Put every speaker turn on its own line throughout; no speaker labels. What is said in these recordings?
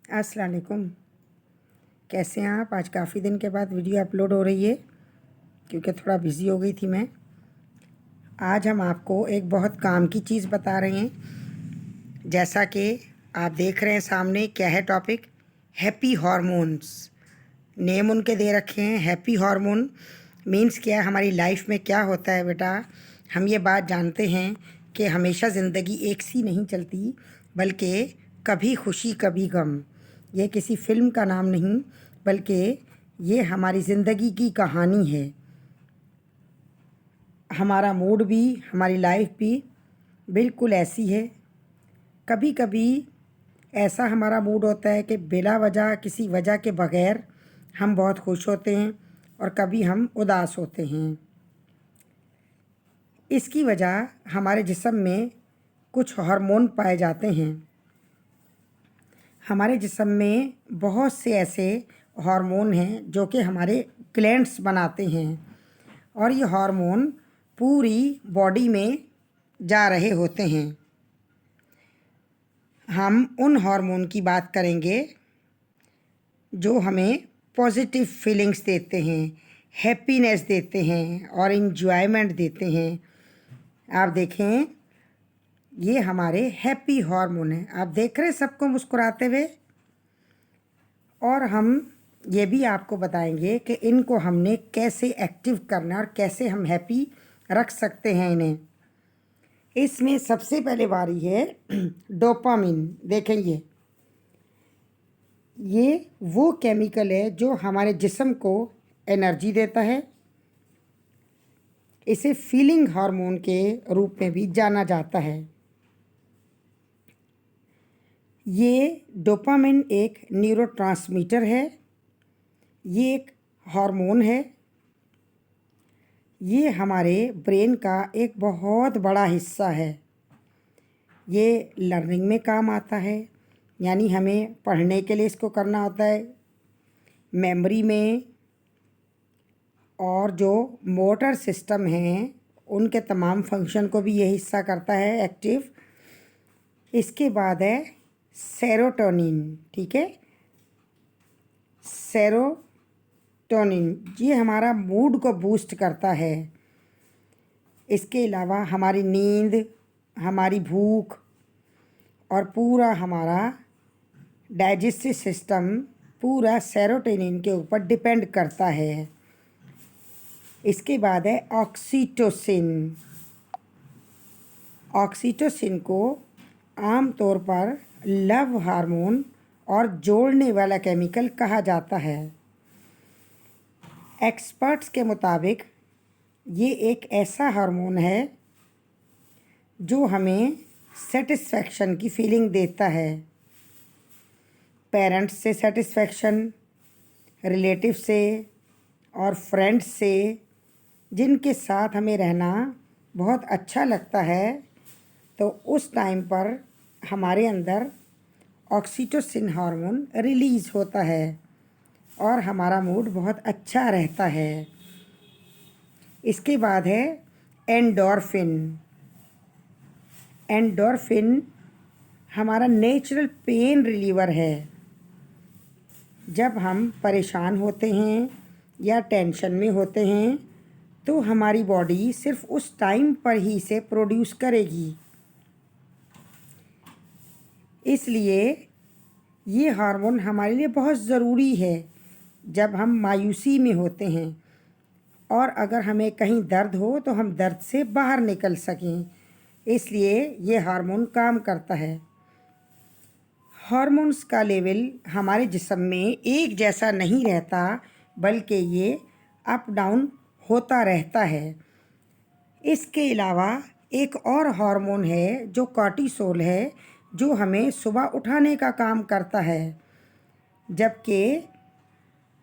अस्सलाम वालेकुम। कैसे हैं आप? आज काफ़ी दिन के बाद वीडियो अपलोड हो रही है क्योंकि थोड़ा बिज़ी हो गई थी मैं। आज हम आपको एक बहुत काम की चीज़ बता रहे हैं। जैसा कि आप देख रहे हैं सामने, क्या है टॉपिक? Happy hormones. नेम उनके दे रखे हैं हैप्पी हार्मोन। मीन्स क्या है, हमारी लाइफ में क्या होता है बेटा? हम ये बात जानते हैं कि हमेशा ज़िंदगी एक सी नहीं चलती, बल्कि कभी खुशी कभी गम। ये किसी फिल्म का नाम नहीं, बल्कि ये हमारी ज़िंदगी की कहानी है। हमारा मूड भी, हमारी लाइफ भी बिल्कुल ऐसी है। कभी कभी ऐसा हमारा मूड होता है कि बिला वजह, किसी वजह के बगैर हम बहुत खुश होते हैं और कभी हम उदास होते हैं। इसकी वजह हमारे जिस्म में कुछ हार्मोन पाए जाते हैं। हमारे जिस्म में बहुत से ऐसे हार्मोन हैं जो कि हमारे ग्लैंड्स बनाते हैं, और ये हार्मोन पूरी बॉडी में जा रहे होते हैं। हम उन हार्मोन की बात करेंगे जो हमें पॉजिटिव फीलिंग्स देते हैं, हैप्पीनेस देते हैं और इन्जॉयमेंट देते हैं। आप देखें, ये हमारे हैप्पी हार्मोन हैं। आप देख रहे हैं सबको मुस्कुराते हुए। और हम ये भी आपको बताएंगे कि इनको हमने कैसे एक्टिव करना और कैसे हम हैप्पी रख सकते हैं इन्हें। इसमें सबसे पहले बारी है डोपामिन। देखें, ये वो केमिकल है जो हमारे जिस्म को एनर्जी देता है। इसे फीलिंग हार्मोन के रूप में भी जाना जाता है। ये डोपामिन एक न्यूरोट्रांसमीटर है। ये एक हार्मोन है। ये हमारे ब्रेन का एक बहुत बड़ा हिस्सा है। ये लर्निंग में काम आता है, यानी हमें पढ़ने के लिए इसको करना होता है, मेमोरी में, और जो मोटर सिस्टम हैं उनके तमाम फंक्शन को भी ये हिस्सा करता है एक्टिव। इसके बाद है सेरोटोनिन। ठीक है, सेरोटोनिन ये हमारा मूड को बूस्ट करता है। इसके अलावा हमारी नींद, हमारी भूख और पूरा हमारा डाइजेस्टिव सिस्टम पूरा सेरोटोनिन के ऊपर डिपेंड करता है। इसके बाद है ऑक्सीटोसिन। ऑक्सीटोसिन को आम तौर पर लव हार्मोन और जोड़ने वाला केमिकल कहा जाता है। एक्सपर्ट्स के मुताबिक ये एक ऐसा हार्मोन है जो हमें सेटिस्फैक्शन की फीलिंग देता है। पेरेंट्स से सेटिस्फैक्शन, रिलेटिव से और फ्रेंड्स से, जिनके साथ हमें रहना बहुत अच्छा लगता है, तो उस टाइम पर हमारे अंदर ऑक्सीटोसिन हार्मोन रिलीज़ होता है और हमारा मूड बहुत अच्छा रहता है। इसके बाद है एंडोर्फिन। एंडोर्फिन हमारा नेचुरल पेन रिलीवर है। जब हम परेशान होते हैं या टेंशन में होते हैं तो हमारी बॉडी सिर्फ उस टाइम पर ही इसे प्रोड्यूस करेगी। इसलिए ये हार्मोन हमारे लिए बहुत ज़रूरी है जब हम मायूसी में होते हैं, और अगर हमें कहीं दर्द हो तो हम दर्द से बाहर निकल सकें। इसलिए ये हार्मोन काम करता है। हार्मोन्स का लेवल हमारे जिस्म में एक जैसा नहीं रहता, बल्कि ये अप डाउन होता रहता है। इसके अलावा एक और हार्मोन है जो कॉर्टिसोल है, जो हमें सुबह उठाने का काम करता है, जबकि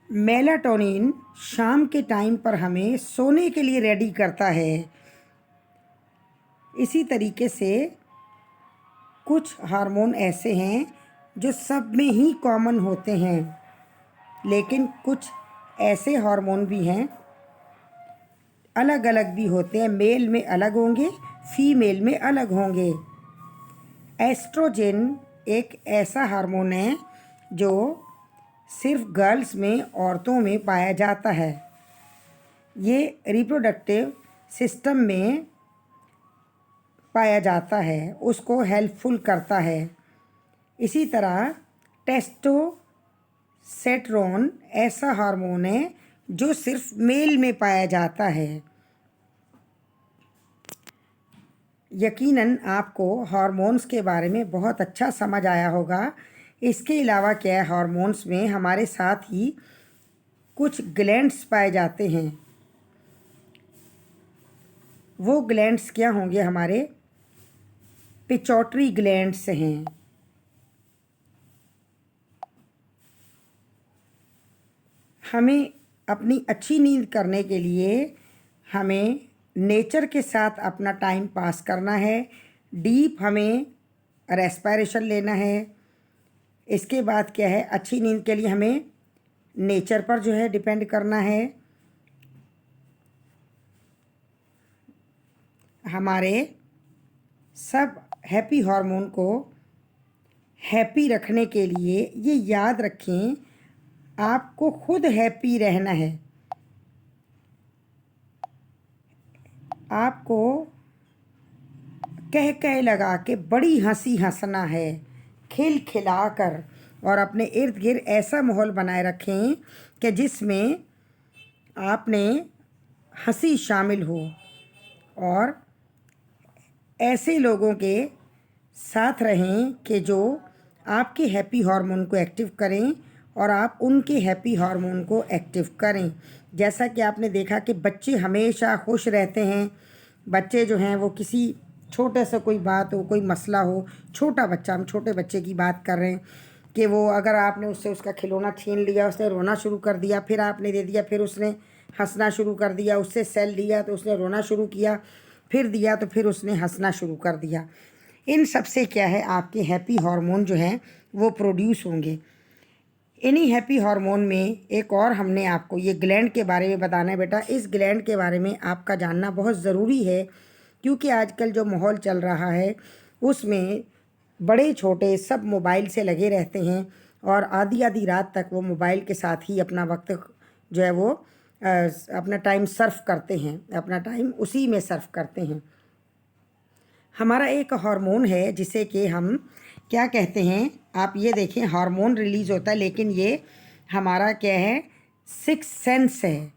मेलाटोनिन शाम के टाइम पर हमें सोने के लिए रेडी करता है। इसी तरीके से कुछ हार्मोन ऐसे हैं जो सब में ही कॉमन होते हैं, लेकिन कुछ ऐसे हार्मोन भी हैं अलग अलग भी होते हैं। मेल में अलग होंगे, फीमेल में अलग होंगे। एस्ट्रोजन एक ऐसा हार्मोन है जो सिर्फ गर्ल्स में, औरतों में पाया जाता है। ये रिप्रोडक्टिव सिस्टम में पाया जाता है, उसको हेल्पफुल करता है। इसी तरह टेस्टोस्टेरोन ऐसा हार्मोन है जो सिर्फ मेल में पाया जाता है। यकीनन आपको हार्मोन्स के बारे में बहुत अच्छा समझ आया होगा। इसके अलावा क्या है, हार्मोन्स में हमारे साथ ही कुछ ग्लैंड्स पाए जाते हैं। वो ग्लैंड्स क्या होंगे, हमारे पिट्यूटरी ग्लैंड्स हैं। हमें अपनी अच्छी नींद करने के लिए हमें नेचर के साथ अपना टाइम पास करना है। डीप हमें रेस्पिरेशन लेना है। इसके बाद क्या है, अच्छी नींद के लिए हमें नेचर पर जो है डिपेंड करना है। हमारे सब हैप्पी हार्मोन को हैप्पी रखने के लिए ये याद रखें, आपको खुद हैप्पी रहना है। आपको कह कह लगा के बड़ी हंसी हंसना है, खिल खिला कर, और अपने इर्द गिर्द ऐसा माहौल बनाए रखें कि जिसमें आपने हंसी शामिल हो, और ऐसे लोगों के साथ रहें कि जो आपके हैप्पी हार्मोन को एक्टिव करें और आप उनके हैप्पी हार्मोन को एक्टिव करें। जैसा कि आपने देखा कि बच्चे हमेशा खुश रहते हैं। बच्चे जो हैं वो किसी छोटे से कोई बात हो, कोई मसला हो, छोटा बच्चा, हम छोटे बच्चे की बात कर रहे हैं कि वो अगर आपने उससे उसका खिलौना छीन लिया, उसने रोना शुरू कर दिया, फिर आपने दे दिया, फिर उसने हंसना शुरू कर दिया। उससे सेल लिया तो उसने रोना शुरू किया, फिर दिया तो फिर उसने हंसना शुरू कर दिया। इन सब से क्या है, आपके हैप्पी हार्मोन जो हैं वो प्रोड्यूस होंगे। इन्हीं हैप्पी हार्मोन में एक और हमने आपको ये ग्लैंड के बारे में बताना है। बेटा, इस ग्लैंड के बारे में आपका जानना बहुत ज़रूरी है, क्योंकि आजकल जो माहौल चल रहा है उसमें बड़े छोटे सब मोबाइल से लगे रहते हैं, और आधी आधी रात तक वो मोबाइल के साथ ही अपना वक्त जो है वो अपना टाइम सर्फ करते हैं, अपना टाइम उसी में सर्फ करते हैं। हमारा एक हार्मोन है जिसे कि हम क्या कहते हैं, आप ये देखें, हार्मोन रिलीज़ होता है, लेकिन ये हमारा क्या है, सिक्स सेंस है,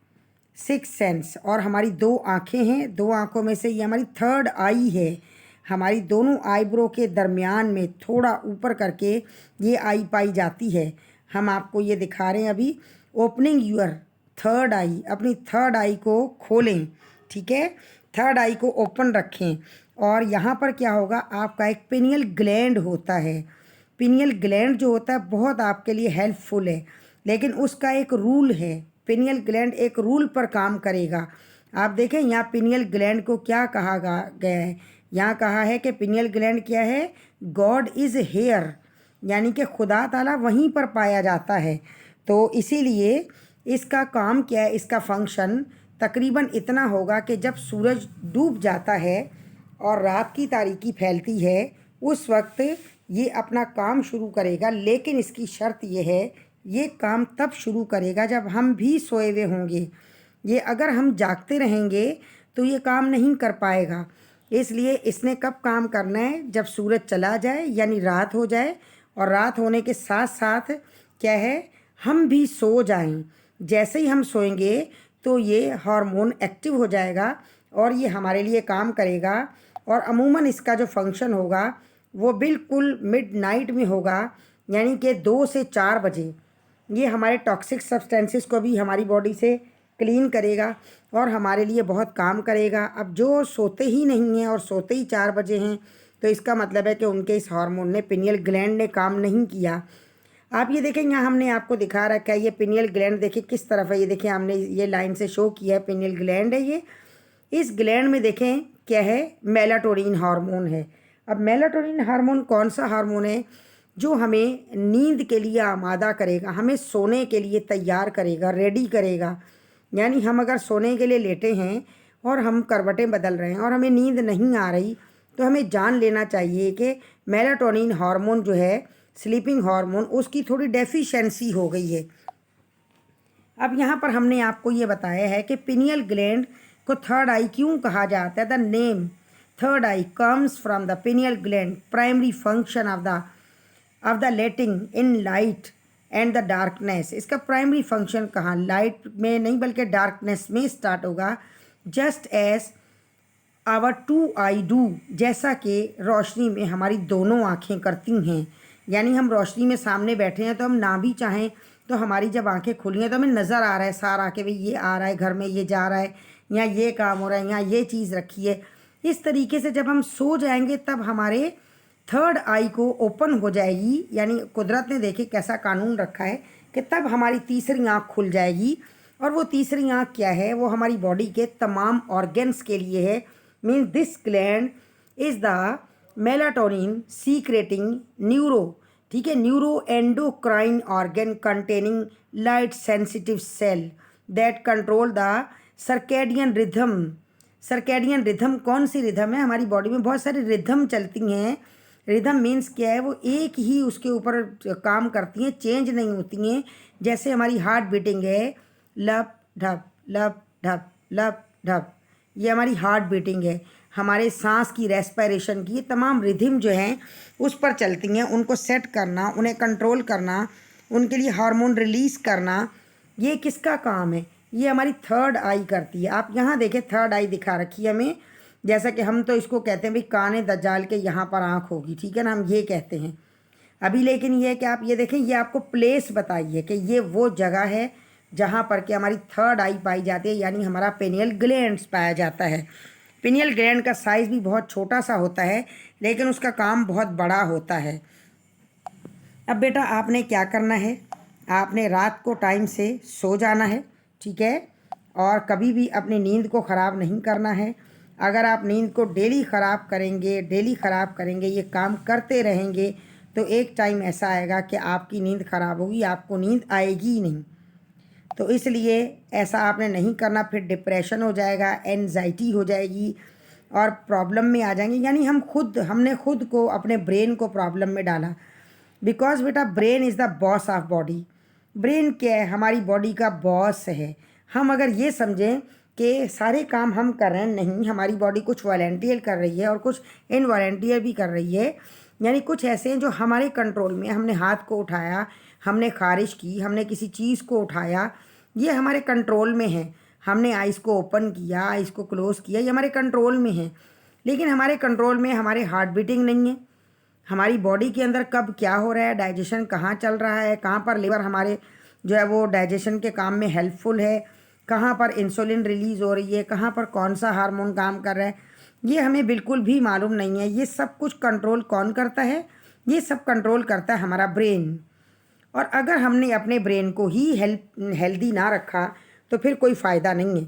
सिक्स सेंस। और हमारी दो आँखें हैं, दो आँखों में से ये हमारी थर्ड आई है। हमारी दोनों आईब्रो के दरमियान में थोड़ा ऊपर करके ये आई पाई जाती है। हम आपको ये दिखा रहे हैं अभी। ओपनिंग यूर थर्ड आई, अपनी थर्ड आई को खोलें, ठीक है, थर्ड आई को ओपन रखें। और यहाँ पर क्या होगा, आपका एक पिनियल ग्लैंड होता है। पिनियल ग्लैंड जो होता है बहुत आपके लिए हेल्पफुल है, लेकिन उसका एक रूल है। पिनियल ग्लैंड एक रूल पर काम करेगा। आप देखें यहाँ पिनियल ग्लैंड को क्या कहा गया है, यहाँ कहा है कि पिनियल ग्लैंड क्या है, गॉड इज़ हेयर, यानी कि खुदा ताला वहीं पर पाया जाता है। तो इसीलिए इसका काम क्या है, इसका फंक्शन तकरीबन इतना होगा कि जब सूरज डूब जाता है और रात की तारीकी फैलती है, उस वक्त ये अपना काम शुरू करेगा। लेकिन इसकी शर्त यह है, ये काम तब शुरू करेगा जब हम भी सोए हुए होंगे। ये अगर हम जागते रहेंगे तो ये काम नहीं कर पाएगा। इसलिए इसने कब काम करना है, जब सूरज चला जाए, यानी रात हो जाए, और रात होने के साथ साथ क्या है, हम भी सो जाएं। जैसे ही हम सोएंगे तो ये हार्मोन एक्टिव हो जाएगा और ये हमारे लिए काम करेगा। और अमूमन इसका जो फंक्शन होगा वो बिल्कुल मिडनाइट में होगा, यानी कि 2 से 4 बजे। ये हमारे टॉक्सिक सब्सटेंसेस को भी हमारी बॉडी से क्लीन करेगा और हमारे लिए बहुत काम करेगा। अब जो सोते ही नहीं हैं और सोते ही 4 बजे हैं, तो इसका मतलब है कि उनके इस हार्मोन ने, पिनियल ग्लैंड ने काम नहीं किया। आप ये देखें, यहाँ हमने आपको दिखा रखा है, ये पिनियल ग्लैंड देखिए किस तरफ है। ये देखें, हमने ये लाइन से शो किया है, पिनियल ग्लैंड है ये। इस ग्लैंड में देखें क्या है, मेलाटोनिन हार्मोन है। अब मेलाटोनिन हार्मोन कौन सा हार्मोन है, जो हमें नींद के लिए आमादा करेगा, हमें सोने के लिए तैयार करेगा, रेडी करेगा। यानी हम अगर सोने के लिए लेटे हैं और हम करवटें बदल रहे हैं और हमें नींद नहीं आ रही, तो हमें जान लेना चाहिए कि मेलाटोनिन हार्मोन जो है स्लीपिंग हार्मोन, उसकी थोड़ी डेफिशिएंसी हो गई है। अब यहाँ पर हमने आपको ये बताया है कि पिनियल ग्लैंड को थर्ड आई क्यों कहा जाता है। The name third eye comes from the pineal gland, primary function of the letting in light and the darkness. इसका प्राइमरी फंक्शन कहाँ, लाइट में नहीं बल्कि डार्कनेस में स्टार्ट होगा। Just as our two eye do, जैसा कि रोशनी में हमारी दोनों आँखें करती हैं। यानी हम रोशनी में सामने बैठे हैं तो हम ना भी चाहें तो हमारी जब आंखें खुली हैं तो हमें नज़र आ रहा है सारा कि भाई ये आ रहा है, घर में ये जा रहा है, यहाँ ये काम हो रहा है, यहाँ ये चीज़ रखी है। इस तरीके से जब हम सो जाएंगे तब हमारे थर्ड आई को ओपन हो जाएगी। यानी कुदरत ने देखे कैसा कानून रखा है कि तब हमारी तीसरी आँख खुल जाएगी। और वो तीसरी आँख क्या है, वो हमारी बॉडी के तमाम ऑर्गन्स के लिए है। Means this gland is the melatonin secreting neuro, ठीक है, neuro endocrine organ containing light sensitive cell that control the circadian rhythm. Circadian rhythm कौन सी रिथम है, हमारी बॉडी में बहुत सारी रिथम चलती हैं। रिथम मीन्स क्या है, वो एक ही उसके ऊपर काम करती हैं, चेंज नहीं होती हैं। जैसे हमारी हार्ट बीटिंग है, लप ढप लप ढप लप ढप, ये हमारी हार्ट बीटिंग है। हमारे सांस की, रेस्पिरेशन की, ये तमाम रिथिम जो हैं उस पर चलती हैं। उनको सेट करना, उन्हें कंट्रोल करना, उनके लिए हार्मोन रिलीज़ करना, ये किसका काम है, ये हमारी थर्ड आई करती है। आप यहाँ देखें थर्ड आई दिखा रखी है हमें, जैसा कि हम तो इसको कहते हैं भाई काने दज्जाल के यहाँ पर आँख होगी, ठीक है ना, हम ये कहते हैं अभी। लेकिन ये है कि आप ये देखें, ये आपको प्लेस बताइए कि ये वो जगह है जहाँ पर कि हमारी थर्ड आई पाई जाती है, यानी हमारा पेनियल ग्लैंड पाया जाता है। पिनियल ग्लैंड का साइज़ भी बहुत छोटा सा होता है लेकिन उसका काम बहुत बड़ा होता है। अब बेटा आपने क्या करना है, आपने रात को टाइम से सो जाना है, ठीक है, और कभी भी अपनी नींद को ख़राब नहीं करना है। अगर आप नींद को डेली ख़राब करेंगे, ये काम करते रहेंगे तो एक टाइम ऐसा आएगा कि आपकी नींद ख़राब होगी, आपको नींद आएगी ही नहीं। तो इसलिए ऐसा आपने नहीं करना, फिर डिप्रेशन हो जाएगा, एनजाइटी हो जाएगी और प्रॉब्लम में आ जाएंगे। यानी हमने खुद को, अपने ब्रेन को प्रॉब्लम में डाला। बिकॉज बेटा brain is the boss of body. Brain क्या है, हमारी बॉडी का बॉस है। हम अगर ये समझें कि सारे काम हम कर रहे हैं, नहीं, हमारी बॉडी कुछ वॉलंटियर कर रही है और कुछ इनवॉलंटियर भी कर रही है। यानी कुछ ऐसे हैं जो हमारे कंट्रोल में, हमने हाथ को उठाया, हमने खारिश की, हमने किसी चीज़ को उठाया, ये हमारे कंट्रोल में है। हमने आइज़ को ओपन किया, आइज़ को क्लोज़ किया, ये हमारे कंट्रोल में है। लेकिन हमारे कंट्रोल में हमारे हार्ट बीटिंग नहीं है, हमारी बॉडी के अंदर कब क्या हो रहा है, डाइजेशन कहाँ चल रहा है, कहाँ पर लिवर हमारे जो है वो डाइजेशन के काम में हेल्पफुल है, कहाँ पर इंसुलिन रिलीज़ हो रही है, कहाँ पर कौन सा हार्मोन काम कर रहा है, ये हमें बिल्कुल भी मालूम नहीं है। ये सब कुछ कंट्रोल कौन करता है, ये सब कंट्रोल करता है हमारा ब्रेन। और अगर हमने अपने ब्रेन को ही हेल्दी ना रखा तो फिर कोई फ़ायदा नहीं है।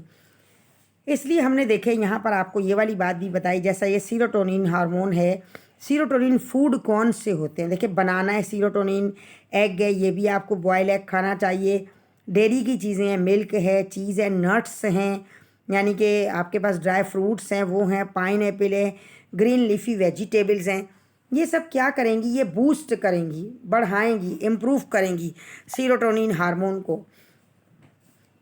इसलिए हमने देखे यहाँ पर आपको ये वाली बात भी बताई, जैसा ये सीरोटोनिन हार्मोन है। सीरोटोनिन फूड कौन से होते हैं, देखिए बनाना है सीरोटोनिन, एग है, ये भी आपको बॉयल एग खाना चाहिए। डेयरी की चीज़ें हैं, मिल्क है, चीज़ है, नट्स हैं, यानी कि आपके पास ड्राई फ्रूट्स हैं वो हैं, पाइन एप्पल है, ग्रीन लीफी वेजिटेबल्स हैं। ये सब क्या करेंगी, ये बूस्ट करेंगी, बढ़ाएंगी, इम्प्रूव करेंगी सीरोटोनिन हार्मोन को।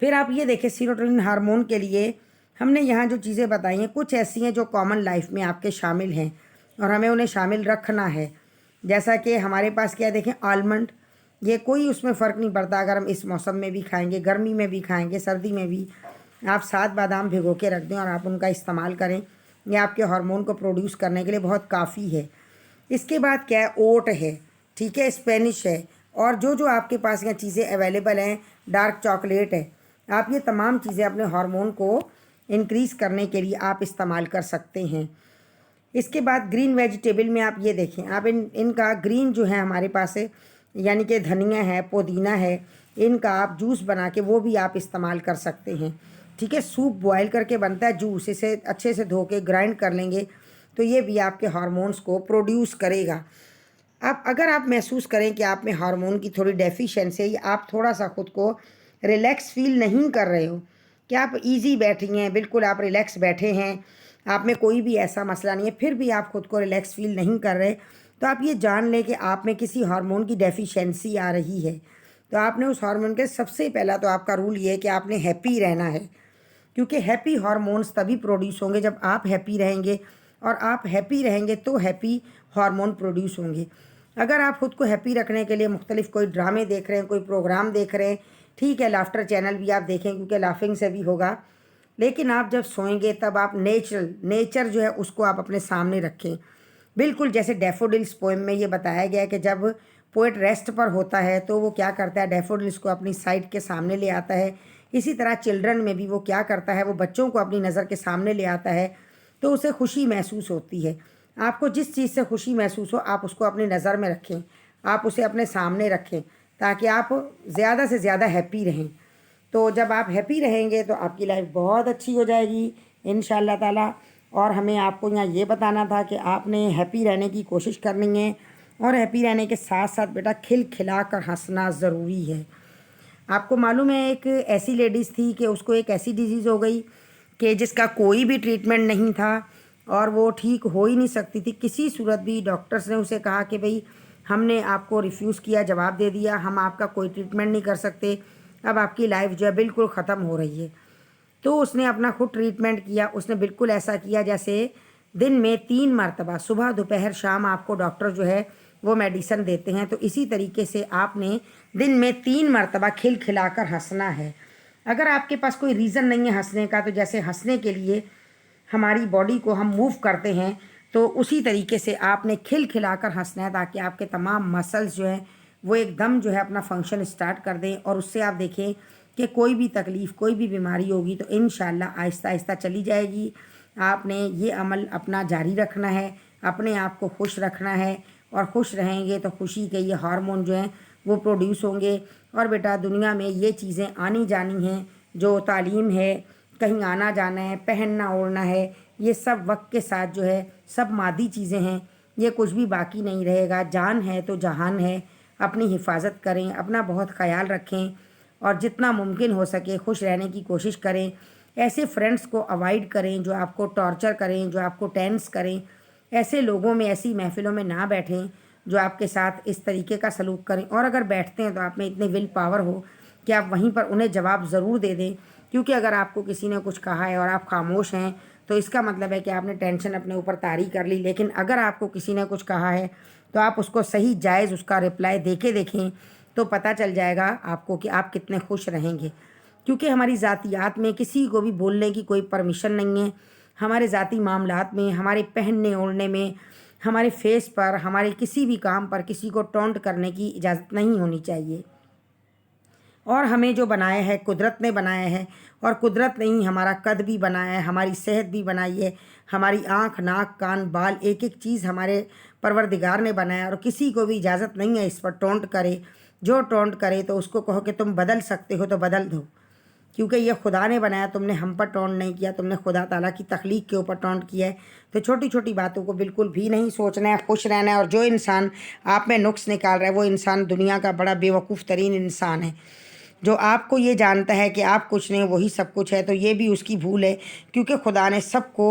फिर आप ये देखें सीरोटोनिन हार्मोन के लिए हमने यहाँ जो चीज़ें बताई हैं कुछ ऐसी हैं जो कॉमन लाइफ में आपके शामिल हैं और हमें उन्हें शामिल रखना है। जैसा कि हमारे पास क्या है, देखें आलमंड, ये कोई उसमें फ़र्क नहीं पड़ता, अगर हम इस मौसम में भी खाएंगे, गर्मी में भी खाएंगे, सर्दी में भी। आप 7 बादाम भिगो के रख दें और आप उनका इस्तेमाल करें, ये आपके हार्मोन को प्रोड्यूस करने के लिए बहुत काफ़ी है। इसके बाद क्या है, ओट है, ठीक है, स्पेनिश है, और जो आपके पास यहाँ चीज़ें अवेलेबल हैं, डार्क चॉकलेट है, आप ये तमाम चीज़ें अपने हार्मोन को इंक्रीज़ करने के लिए आप इस्तेमाल कर सकते हैं। इसके बाद ग्रीन वेजिटेबल में आप ये देखें, आप इनका ग्रीन जो है हमारे पास है, यानी कि धनिया है, पुदीना है, इनका आप जूस बना के वो भी आप इस्तेमाल कर सकते हैं, ठीक है। सूप बॉयल करके बनता है जूस, इसे अच्छे से धो के ग्राइंड कर लेंगे तो ये भी आपके हार्मोन्स को प्रोड्यूस करेगा। अब अगर आप महसूस करें कि आप में हार्मोन की थोड़ी डेफिशिएंसी है, आप थोड़ा सा ख़ुद को रिलैक्स फील नहीं कर रहे हो, कि आप इजी बैठी हैं, बिल्कुल आप रिलैक्स बैठे हैं, आप में कोई भी ऐसा मसला नहीं है, फिर भी आप ख़ुद को रिलैक्स फील नहीं कर रहे, तो आप ये जान लें कि आप में किसी हार्मोन की डेफिशिएंसी आ रही है, तो आपने उस हार्मोन के सबसे पहला तो आपका रूल ये है कि आपने हैप्पी रहना है, क्योंकि हैप्पी हार्मोन्स तभी प्रोड्यूस होंगे जब आप हैप्पी रहेंगे, और आप हैप्पी रहेंगे तो हैप्पी हार्मोन प्रोड्यूस होंगे। अगर आप ख़ुद को हैप्पी रखने के लिए मुख्तलिफ कोई ड्रामे देख रहे हैं, कोई प्रोग्राम देख रहे हैं, ठीक है, लाफ्टर चैनल भी आप देखें क्योंकि लाफिंग से भी होगा, लेकिन आप जब सोएंगे तब आप नेचर जो है उसको आप अपने सामने रखें। बिल्कुल जैसे डैफोडिल्स पोएम में ये बताया गया है कि जब पोएट रेस्ट पर होता है तो वो क्या करता है, डैफोडिल्स को अपनी साइड के सामने ले आता है। इसी तरह चिल्ड्रन में भी वो क्या करता है, वो बच्चों को अपनी नज़र के सामने ले आता है, तो उसे खुशी महसूस होती है। आपको जिस चीज़ से खुशी महसूस हो आप उसको अपनी नज़र में रखें, आप उसे अपने सामने रखें, ताकि आप ज़्यादा से ज़्यादा हैप्पी रहें। तो जब आप हैप्पी रहेंगे तो आपकी लाइफ बहुत अच्छी हो जाएगी इंशाअल्लाह ताला। और हमें आपको यहाँ ये बताना था कि आपने हैप्पी रहने की कोशिश करनी है, और हैप्पी रहने के साथ साथ बेटा खिलखिला कर हंसना ज़रूरी है। आपको मालूम है एक ऐसी लेडीज़ थी कि उसको एक ऐसी डिजीज़ हो गई कि जिसका कोई भी ट्रीटमेंट नहीं था, और वो ठीक हो ही नहीं सकती थी किसी सूरत भी। डॉक्टर्स ने उसे कहा कि भाई हमने आपको रिफ्यूज़ किया, जवाब दे दिया, हम आपका कोई ट्रीटमेंट नहीं कर सकते, अब आपकी लाइफ जो है बिल्कुल ख़त्म हो रही है। तो उसने अपना खुद ट्रीटमेंट किया। उसने बिल्कुल ऐसा किया जैसे दिन में 3 मरतबा, सुबह दोपहर शाम, आपको डॉक्टर जो है वो मेडिसन देते हैं, तो इसी तरीके से आपने दिन में 3 मरतबा खिलखिलाकर हंसना है। अगर आपके पास कोई रीज़न नहीं है हंसने का, तो जैसे हंसने के लिए हमारी बॉडी को हम मूव करते हैं, तो उसी तरीके से आपने खिलखिलाकर हंसना है, ताकि आपके तमाम मसल्स जो हैं वो एकदम जो है अपना फंक्शन स्टार्ट कर दें। और उससे आप देखें कि कोई भी तकलीफ़, कोई भी बीमारी होगी तो इंशाअल्लाह आहिस्ता आहिस्ता चली जाएगी। आपने ये अमल अपना जारी रखना है, अपने आप को खुश रखना है, और खुश रहेंगे तो खुशी के ये हार्मोन जो हैं वो प्रोड्यूस होंगे। और बेटा दुनिया में ये चीज़ें आनी जानी हैं, जो तालीम है, कहीं आना जाना है, पहनना ओढ़ना है, ये सब वक्त के साथ जो है सब मादी चीज़ें हैं, ये कुछ भी बाकी नहीं रहेगा। जान है तो जहान है। अपनी हिफाजत करें, अपना बहुत ख्याल रखें, और जितना मुमकिन हो सके खुश रहने की कोशिश करें। ऐसे फ्रेंड्स को अवॉइड करें जो आपको टॉर्चर करें, जो आपको टेंस करें। ऐसे लोगों में, ऐसी महफ़िलों में ना बैठें जो आपके साथ इस तरीके का सलूक करें। और अगर बैठते हैं तो आप में इतनी विल पावर हो कि आप वहीं पर उन्हें जवाब ज़रूर दे दें, क्योंकि अगर आपको किसी ने कुछ कहा है और आप खामोश हैं तो इसका मतलब है कि आपने टेंशन अपने ऊपर तारी कर ली। लेकिन अगर आपको किसी ने कुछ कहा है तो आप उसको सही जायज़ उसका रिप्लाई दे के देखें, तो पता चल जाएगा आपको कि आप कितने खुश रहेंगे। क्योंकि हमारी ज़ातियात में किसी को भी बोलने की कोई परमिशन नहीं है। हमारे ज़ाती मामलात में, हमारे पहनने ओढ़ने में, हमारे फेस पर, हमारे किसी भी काम पर किसी को टॉन्ट करने की इजाज़त नहीं होनी चाहिए। और हमें जो बनाया है कुदरत ने बनाया है, और कुदरत ने ही हमारा कद भी बनाया है, हमारी सेहत भी बनाई है, हमारी आँख, नाक, कान, बाल, एक एक चीज़ हमारे परवरदिगार ने बनाया। और किसी को भी इजाज़त नहीं है इस पर टॉन्ट करे। जो टॉन्ट करे तो उसको कहो कि तुम बदल सकते हो तो बदल दो, क्योंकि ये खुदा ने बनाया, तुमने हम पर टॉन्ट नहीं किया, तुमने खुदा ताला की तख्लीक के ऊपर टॉन्ट किया है। तो छोटी छोटी बातों को बिल्कुल भी नहीं सोचना है, खुश रहना है। और जो इंसान आप में नुक्स निकाल रहा है वो इंसान दुनिया का बड़ा बेवकूफ़ तरीन इंसान है। जो आपको ये जानता है कि आप कुछ नहीं, वही सब कुछ है, तो ये भी उसकी भूल है, क्योंकि खुदा ने सबको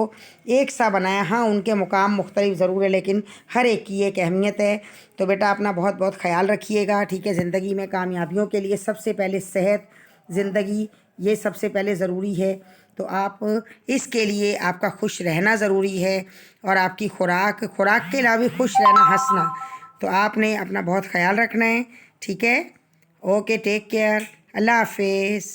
एक सा बनाया। हाँ, उनके मुकाम मुख्तलिफ ज़रूर है, लेकिन हर एक की एक अहमियत है। तो बेटा अपना बहुत बहुत ख्याल रखिएगा, ठीक है। ज़िंदगी में कामयाबियों के लिए सबसे पहले सेहत, ज़िंदगी, ये सबसे पहले ज़रूरी है। तो आप इसके लिए आपका खुश रहना ज़रूरी है, और आपकी खुराक के अलावा भी खुश रहना, हंसना। तो आपने अपना बहुत ख्याल रखना है, ठीक है। ओके, टेक केयर, अल्लाह हाफिज़।